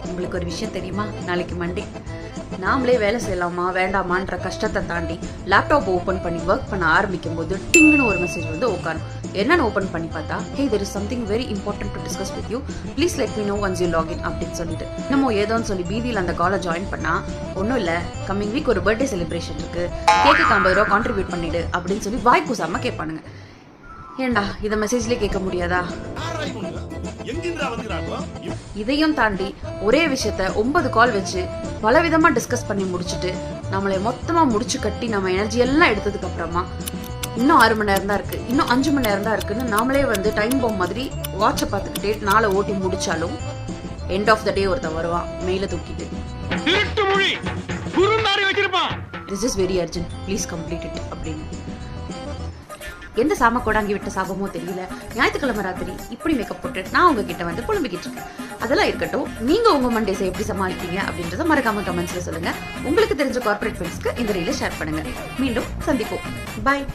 உங்களுக்கு ஒரு விஷயம் தெரியுமா? நாளைக்கு மண்டே. நாமளே வேலை செய்யலாமா வேண்டாமான்ற கஷ்டத்தை தாண்டி லேப்டாப் ஓப்பன் பண்ணி ஒர்க் பண்ண ஆரம்பிக்கும் போது டிங்னு ஒரு மெசேஜ் வந்து உட்காரும். என்னன்னு ஓப்பன் பண்ணி பார்த்தா, ஹே there is something very important to discuss with you, please let me know once you log in அப்படின்னு சொல்லிட்டு நம்ம ஏதோன்னு சொல்லி பீதியில் அந்த காலை ஜாயின் பண்ணா, ஒன்றும் இல்லை, கம்மிங் வீக் ஒரு பர்த்டே செலிப்ரேஷன் இருக்கு, கேக்கு 50 ரூபா கான்ட்ரிபியூட் பண்ணிடு அப்படின்னு சொல்லி வாய் கூசாம கேட்பானுங்க. ஏண்டா இதை மெசேஜ்லேயே கேட்க முடியாதா? இதையும் தாண்டி ஒரே விஷயத்த 9 கால் வச்சு பலவிதமா டிஸ்கஸ் பண்ணி முடிச்சுட்டு நம்மளை மொத்தமா முடிச்சு கட்டி நம்ம எனர்ஜி எல்லாம் எடுத்ததுக்கு அப்புறமா இன்னும் 6 மணி நேரம் தான் இருக்கு, இன்னும் 5 மணி நேரம் தான் இருக்குன்னு நாமளே வந்து டைம் பாம் மாதிரி வாட்சை பார்த்துக்கிட்டே நாளை ஓட்டி முடிச்சாலும் எண்ட் ஆஃப் த டே ஒருத்தன் வருவான் மெயில தூக்கிட்டு, this is very urgent, please complete it அப்படின்னு. எந்த சாம கொடாங்கி விட்ட சாபமோ தெரியல, ஞாயிற்றுக்கிழமை ராத்திரி இப்படி மேக்கப் போட்டு நான் உங்ககிட்ட வந்து புலம்பிக்கிட்டு இருக்கேன். அதெல்லாம் இருக்கட்டும், நீங்க உங்க மண்டேஸை எப்படி சமாளிப்பீங்க அப்படின்றத மறக்காம கமெண்ட்ஸ்ல சொல்லுங்க. உங்களுக்கு தெரிஞ்ச கார்பரேட் ஃப்ரெண்ட்ஸ்க்கு இந்த ரீலை ஷேர் பண்ணுங்க. மீண்டும் சந்திப்போம். பாய்.